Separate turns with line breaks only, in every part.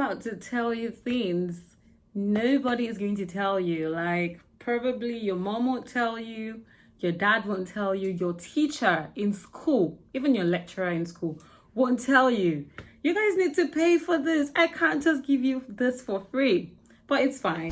about to tell you things nobody is going to tell you. Like, probably your mom won't tell you, your dad won't tell you, your teacher in school, even your lecturer in school won't tell you. You guys need to pay for this. I can't just give you this for free, but it's fine.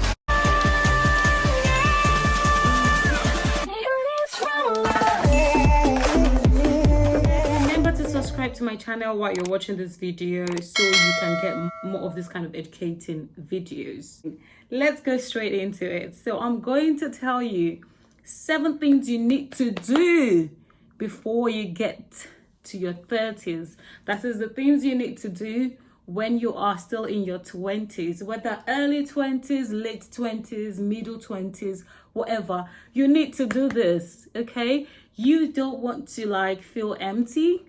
Subscribe to my channel while you're watching this video so you can get more of this kind of educating videos. Let's go straight into it. So I'm going to tell you 7 things you need to do before you get to your 30s. That is the things you need to do when you are still in your 20s, whether early 20s, late 20s, middle 20s, whatever. You need to do this, okay? You don't want to feel empty,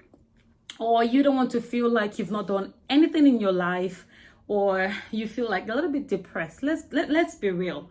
or you don't want to feel like you've not done anything in your life, or you feel like a little bit depressed. Let's be real.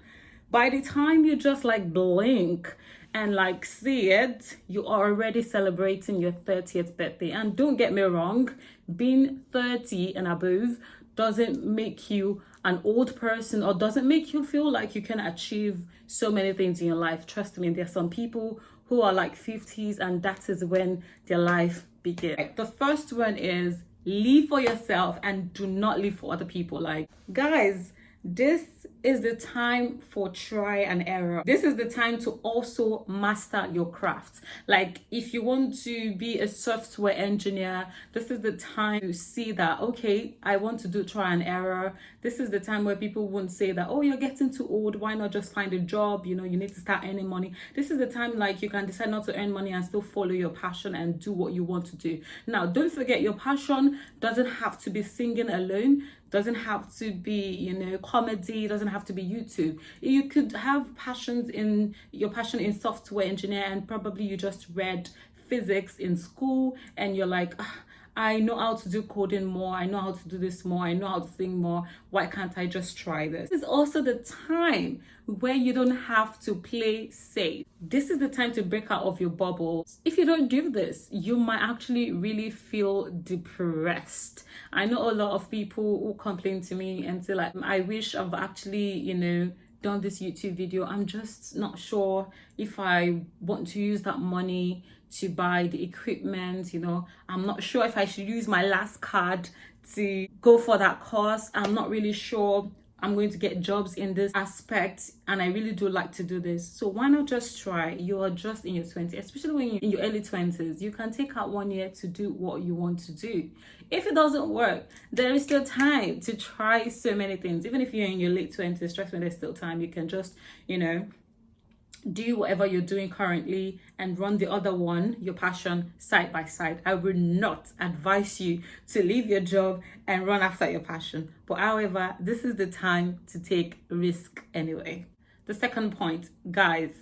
By the time you just blink and see it, you are already celebrating your 30th birthday. And don't get me wrong, being 30 and above doesn't make you an old person or doesn't make you feel like you can achieve so many things in your life. Trust me, there are some people who are 50s and that is when their life begins. The first one is live for yourself and do not live for other people. Guys, this is the time for try and error. This is the time to also master your craft. If you want to be a software engineer, this is the time to see that, okay, I want to do try and error. This is the time where people won't say that, oh, you're getting too old, why not just find a job? You need to start earning money. This is the time you can decide not to earn money and still follow your passion and do what you want to do. Now, don't forget, your passion doesn't have to be singing alone, doesn't have to be comedy, doesn't have to be YouTube. You could have your passion in software engineer, and probably you just read physics in school and you're like, I know how to do coding more, I know how to do this more, I know how to sing more, why can't I just try this? This is also the time where you don't have to play safe. This is the time to break out of your bubble. If you don't do this, you might actually really feel depressed. I know a lot of people who complain to me and say I wish I've actually, done this YouTube video. I'm just not sure if I want to use that money to buy the equipment. I'm not sure if I should use my last card to go for that course. I'm not really sure I'm going to get jobs in this aspect, and I really do like to do this. So why not just try? You are just in your 20s, especially when you're in your early 20s. You can take out 1 year to do what you want to do. If it doesn't work, there is still time to try so many things. Even if you're in your late 20s, trust me, there's still time. You can just, do whatever you're doing currently and run the other one, your passion, side by side. I would not advise you to leave your job and run after your passion. But however, this is the time to take risk anyway. The second point, guys,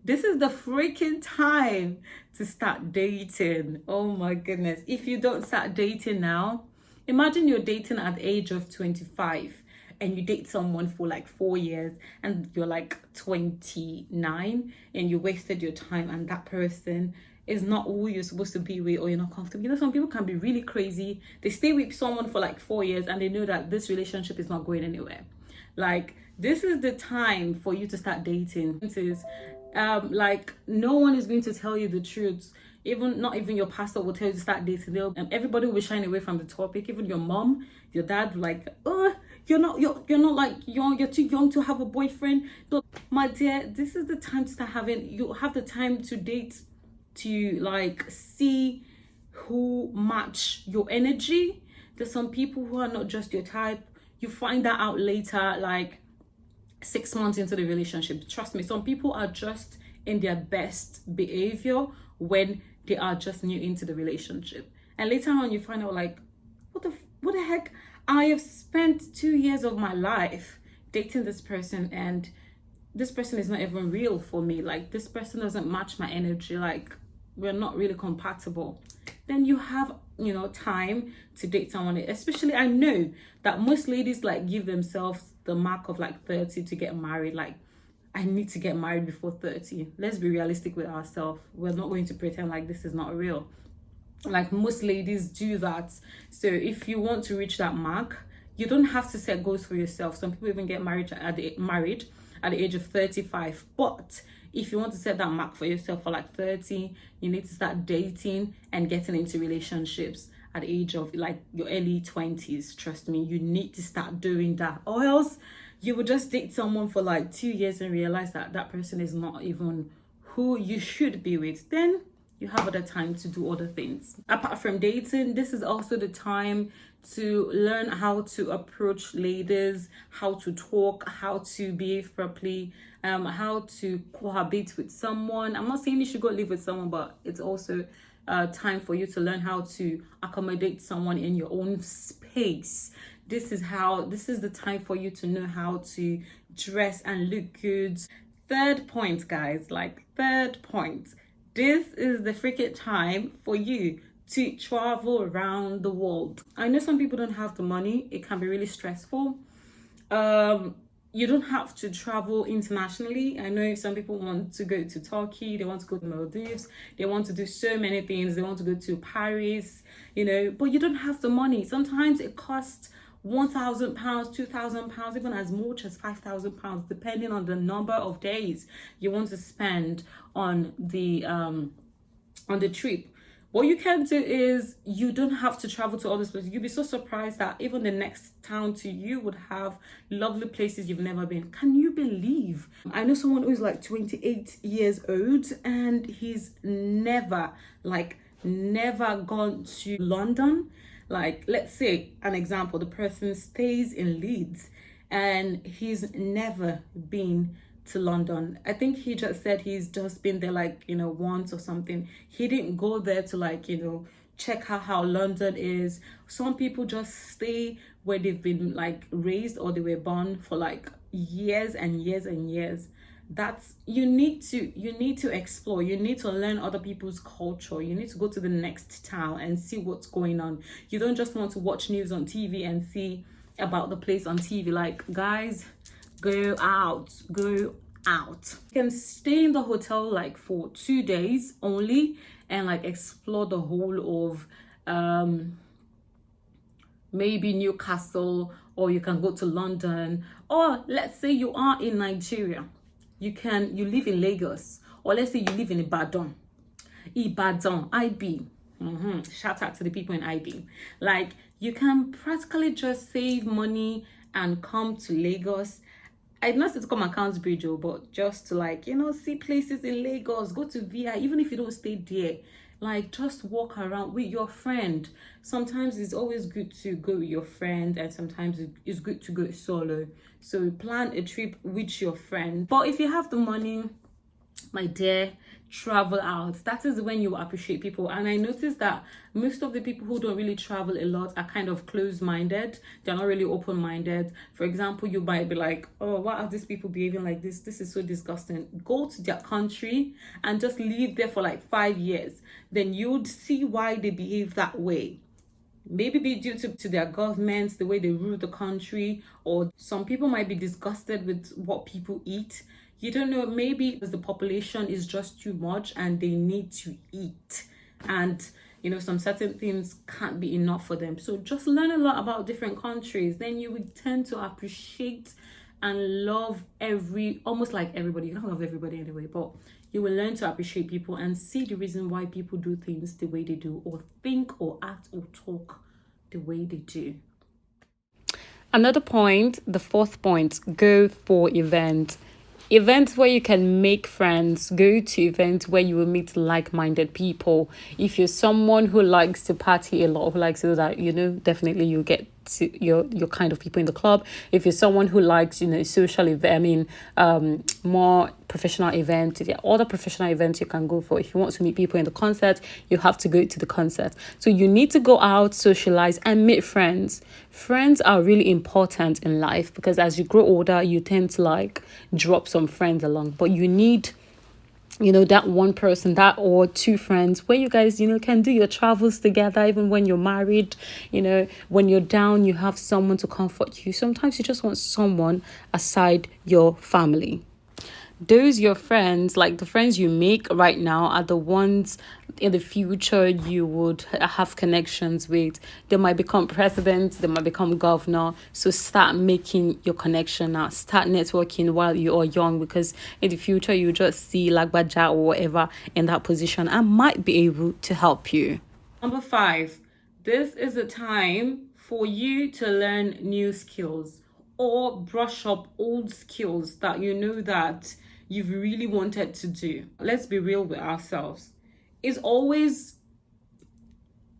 this is the freaking time to start dating. Oh my goodness. If you don't start dating now, imagine you're dating at the age of 25. And you date someone for 4 years and you're 29 and you wasted your time, and that person is not who you're supposed to be with, or you're not comfortable. Some people can be really crazy. They stay with someone for 4 years and they know that this relationship is not going anywhere. This is the time for you to start dating. This is no one is going to tell you the truth. Not even your pastor will tell you to start dating. Everybody will be shying away from the topic. Even your mom, your dad, oh, you're too young to have a boyfriend. But my dear, this is the time to start you have the time to date, to see who match your energy. There's some people who are not just your type. You find that out later, 6 months into the relationship. Trust me, some people are just in their best behavior when they are just new into the relationship, and later on you find out what the heck, I have spent 2 years of my life dating this person and this person is not even real for me. This person doesn't match my energy. We're not really compatible. Then you have time to date someone. Especially, I know that most ladies give themselves the mark of 30 to get married. I need to get married before 30. Let's be realistic with ourselves. We're not going to pretend this is not real. Most ladies do that. So if you want to reach that mark, You don't have to set goals for yourself. Some people even get married at the age of 35. But if you want to set that mark for yourself for like 30, you need to start dating and getting into relationships at the age of like your early 20s. Trust me, you need to start doing that, or else you will just date someone for like 2 years and realize that that person is not even who you should be with. Then you have other time to do other things. Apart from dating, this is also the time to learn how to approach ladies, how to talk, how to behave properly, how to cohabit with someone. I'm not saying you should go live with someone, but it's also time for you to learn how to accommodate someone in your own space. This is the time for you to know how to dress and look good. Third point, guys, third point. This is the freaking time for you to travel around the world. I know some people don't have the money. It can be really stressful. You don't have to travel internationally. I know some people want to go to Turkey, they want to go to Maldives, they want to do so many things, they want to go to Paris, but you don't have the money. Sometimes it costs £1,000, £2,000, even as much as £5,000, depending on the number of days you want to spend on the trip. What you can do is you don't have to travel to all these places. You'll be so surprised that even the next town to you would have lovely places you've never been. Can you believe? I know someone who's like 28 years old and he's never gone to London. Like, let's say an example, the person stays in Leeds and he's never been to London. I think he just said he's just been there once or something. He didn't go there to check out how London is. Some people just stay where they've been raised or they were born for years and years and years. You need to explore. You need to learn other people's culture. You need to go to the next town and see what's going on. You don't just want to watch news on TV and see about the place on TV. Guys, go out. You can stay in the hotel for 2 days only and explore the whole of maybe Newcastle, or you can go to London. Or let's say you are in Nigeria, you live in Lagos, or let's say you live in Ibadan, IB. Shout out to the people in IB. You can practically just save money and come to Lagos. I not to come Accounts Bridge, but just to see places in Lagos, go to VI, even if you don't stay there, just walk around with your friend. Sometimes it's always good to go with your friend, and sometimes it's good to go solo. So plan a trip with your friend. But if you have the money, my dear, travel out. That is when you appreciate people. And I noticed that most of the people who don't really travel a lot are kind of closed-minded. They're not really open-minded. For example, you might be like, oh, why are these people behaving like this? This is so disgusting. Go to their country and just live there for 5 years. Then you'd see why they behave that way. Maybe be due to their governments, the way they rule the country, or some people might be disgusted with what people eat. You don't know, maybe because the population is just too much and they need to eat. And, some certain things can't be enough for them. So just learn a lot about different countries. Then you would tend to appreciate and love almost like everybody. You don't love everybody anyway, but you will learn to appreciate people and see the reason why people do things the way they do, or think or act or talk the way they do. Another point, the fourth point, go for events. Events where you can make friends. Go to events where you will meet like-minded people. If you're someone who likes to party a lot, who likes to do that, definitely you'll get to your kind of people in the club. If you're someone who likes, social event, more professional events, there are other professional events you can go for. If you want to meet people in the concert, you have to go to the concert. So you need to go out, socialize, and meet friends. Friends are really important in life because as you grow older, you tend to drop some friends along, but you need that one person, that or two friends where you guys, can do your travels together. Even when you're married, when you're down, you have someone to comfort you. Sometimes you just want someone aside your family. those your friends, like the friends you make right now, are the ones in the future you would have connections with. They might become president, they might become governor. So start making your connection now. Start networking while you are young, because in the future you just see like Baja or whatever in that position and might be able to help you. Number 5, this is a time for you to learn new skills or brush up old skills that you know that you've really wanted to do. Let's be real with ourselves. It's always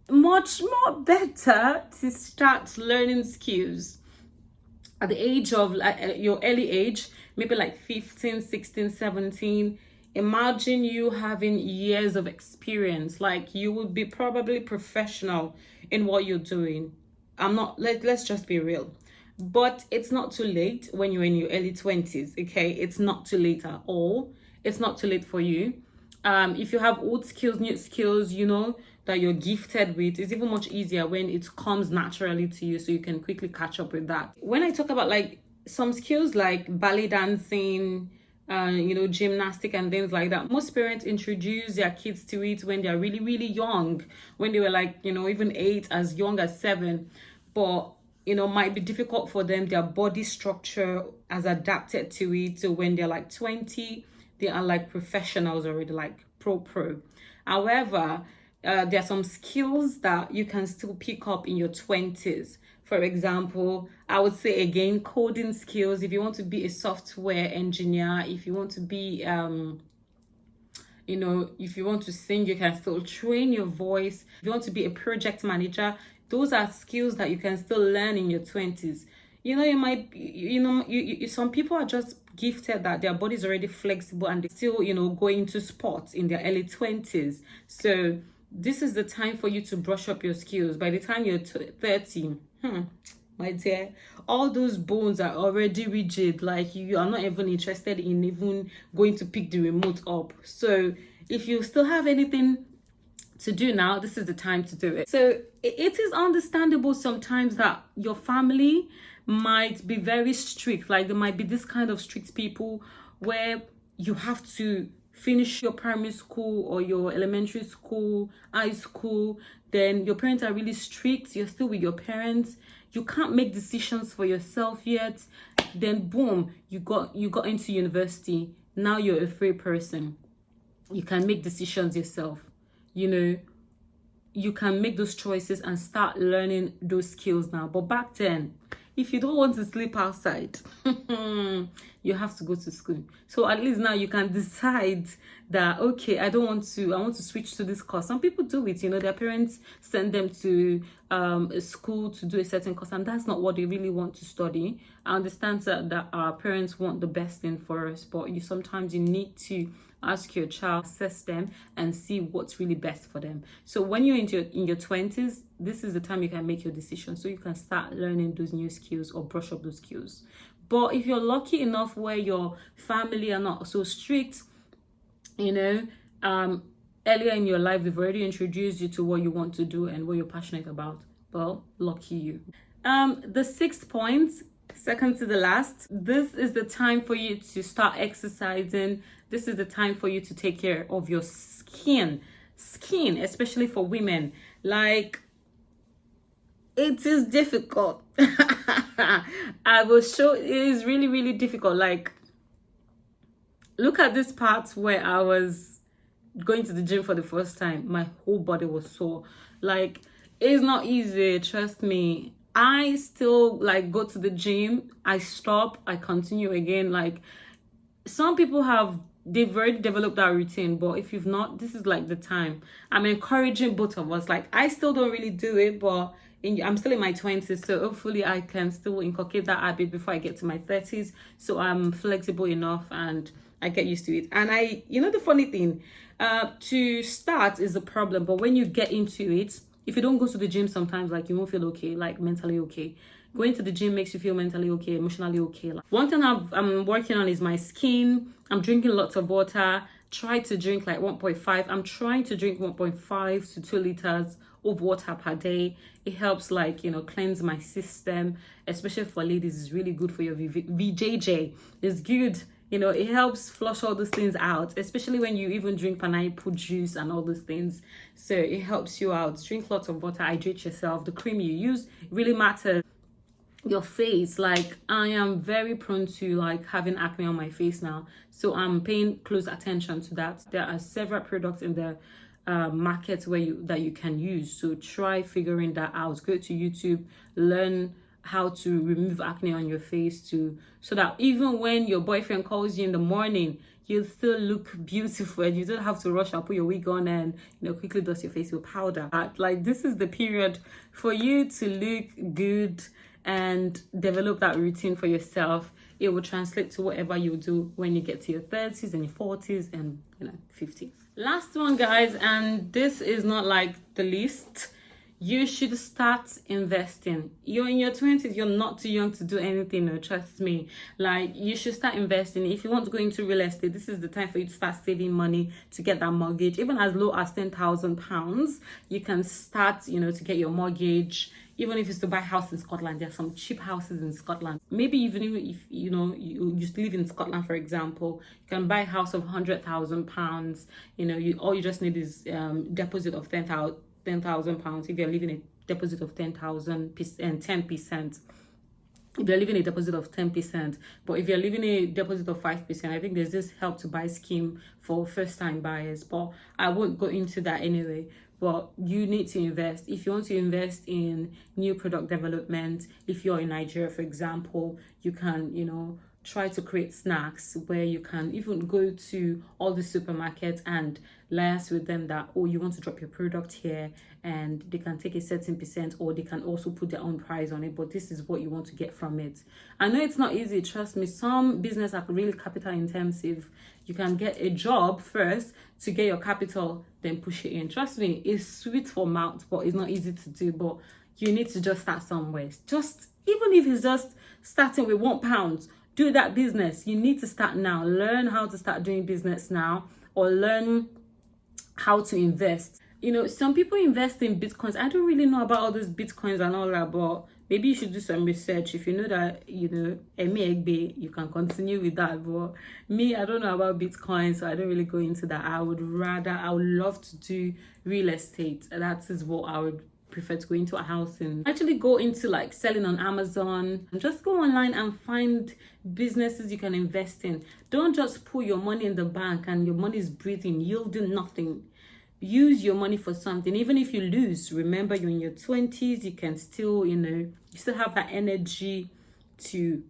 much more better to start learning skills at the age of your early age, maybe like 15, 16, 17. Imagine you having years of experience, like you would be probably professional in what you're doing. Let's just be real. But it's not too late when you're in your early 20s, okay? It's not too late at all. It's not too late for you. If you have old skills, new skills, that you're gifted with, it's even much easier when it comes naturally to you, so you can quickly catch up with that. When I talk about like some skills like ballet dancing, gymnastic and things like that, most parents introduce their kids to it when they're really, really young, when they were like, even 8, as young as 7. But might be difficult for them. Their body structure has adapted to it. So when they're like 20, they are like professionals already, like pro. However, there are some skills that you can still pick up in your 20s. For example, I would say again, coding skills. If you want to be a software engineer, if you want to be, if you want to sing, you can still train your voice. If you want to be a project manager, those are skills that you can still learn in your 20s. Some people are just gifted that their body is already flexible and they still, go into sports in their early 20s. So this is the time for you to brush up your skills. By the time you're 30, my dear, all those bones are already rigid. Like you are not even interested in even going to pick the remote up. So if you still have anything to do now, this is the time to do it. So it is understandable sometimes that your family might be very strict. Like there might be this kind of strict people where you have to finish your primary school or your elementary school, high school, then your parents are really strict, you're still with your parents, you can't make decisions for yourself yet, then boom, you got into university. Now you're a free person, you can make decisions yourself. You can make those choices and start learning those skills now. But back then, if you don't want to sleep outside, you have to go to school. So at least now you can decide that, okay, I want to switch to this course. Some people do it, their parents send them to a school to do a certain course, and that's not what they really want to study. I understand that our parents want the best thing for us, but sometimes you need to ask your child, assess them, and see what's really best for them. So when you're in your 20s, this is the time you can make your decision, so you can start learning those new skills or brush up those skills. But if you're lucky enough where your family are not so strict, earlier in your life, they've already introduced you to what you want to do and what you're passionate about, well, lucky you. The 6th point, second to the last, this is the time for you to start exercising. This is the time for you to take care of your skin, especially for women. Like, it is difficult. I will show, it is really, really difficult. Like, look at this part where I was going to the gym for the first time. My whole body was sore. Like, it's not easy, trust me. I still go to the gym, I stop, I continue again. Like, some people they've already developed that routine, but if you've not, this is the time. I'm encouraging both of us. Like, I still don't really do it, but I'm still in my 20s, so hopefully I can still inculcate that habit before I get to my 30s, so I'm flexible enough and I get used to it. And the funny thing, to start is a problem, but when you get into it, if you don't go to the gym sometimes, you won't feel okay, mentally okay. Going to the gym makes you feel mentally okay, emotionally okay. One thing I'm working on is my skin. I'm drinking lots of water. Try to drink 1.5. I'm trying to drink 1.5 to 2 liters of water per day. It helps cleanse my system, especially for ladies. It's really good for your VJJ. It's good You know, it helps flush all those things out, especially when you even drink pineapple juice and all those things. So it helps you out. Drink lots of water, hydrate yourself. The cream you use really matters. Your face, like I am very prone to like having acne on my face now, so I'm paying close attention to that. There are several products in the market where you can use, so try figuring that out. Go to YouTube, learn how to remove acne on your face too, so that even when your boyfriend calls you in the morning, you still look beautiful and you don't have to rush and put your wig on and quickly dust your face with powder. Like, this is the period for you to look good and develop that routine for yourself. It will translate to whatever you do when you get to your 30s and your 40s and 50s. Last one, guys, and this is not like the least. You should start investing. You're in your 20s, you're not too young to do anything, no, trust me. Like, you should start investing. If you want to go into real estate, this is the time for you to start saving money to get that mortgage. Even as low as £10,000, you can start, to get your mortgage. Even if it's to buy a house in Scotland, there are some cheap houses in Scotland. Maybe even if you just live in Scotland, for example, you can buy a house of £100,000. All you just need is deposit of £10,000. If you're leaving a deposit of 10,000 and 10%. If you're leaving a deposit of 10%, but if you're leaving a deposit of 5%, I think there's this help to buy scheme for first-time buyers, but I won't go into that anyway. But you need to invest. If you want to invest in new product development, if you're in Nigeria, for example, you can, try to create snacks where you can even go to all the supermarkets and liaise with them that, you want to drop your product here, and they can take a certain percent, or they can also put their own price on it, but this is what you want to get from it. I know it's not easy, trust me. Some business are really capital intensive. You can get a job first to get your capital, then push it in. Trust me, it's sweet for mouth, but it's not easy to do. But you need to just start somewhere. Just, even if it's just starting with £1, do that business. You need to start now. Learn how to start doing business now, or learn how to invest. Some people invest in bitcoins. I don't really know about all those bitcoins and all that, but maybe you should do some research. If you know that, Emi, you can continue with that. But me, I don't know about bitcoins, so I don't really go into that. I would love to do real estate. That is what I would prefer to go into a house and actually go into, like, selling on Amazon. And just go online and find businesses you can invest in. Don't just put your money in the bank and your money is breathing, yielding nothing. Use your money for something. Even if you lose, remember you're in your 20s, you can still, you still have that energy to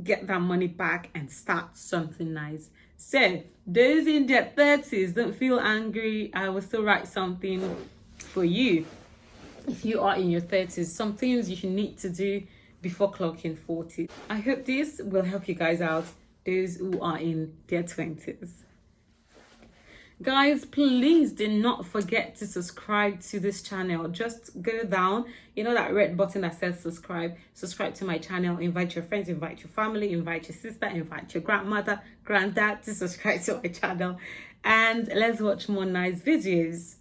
get that money back and start something nice. So those in their 30s, don't feel angry. I will still write something for you. If you are in your 30s, some things you should need to do before clocking 40. I hope this will help you guys out, those who are in their 20s. Guys, please do not forget to subscribe to this channel. Just go down, that red button that says subscribe to my channel. Invite your friends, invite your family, invite your sister, invite your grandmother, granddad to subscribe to my channel, and let's watch more nice videos.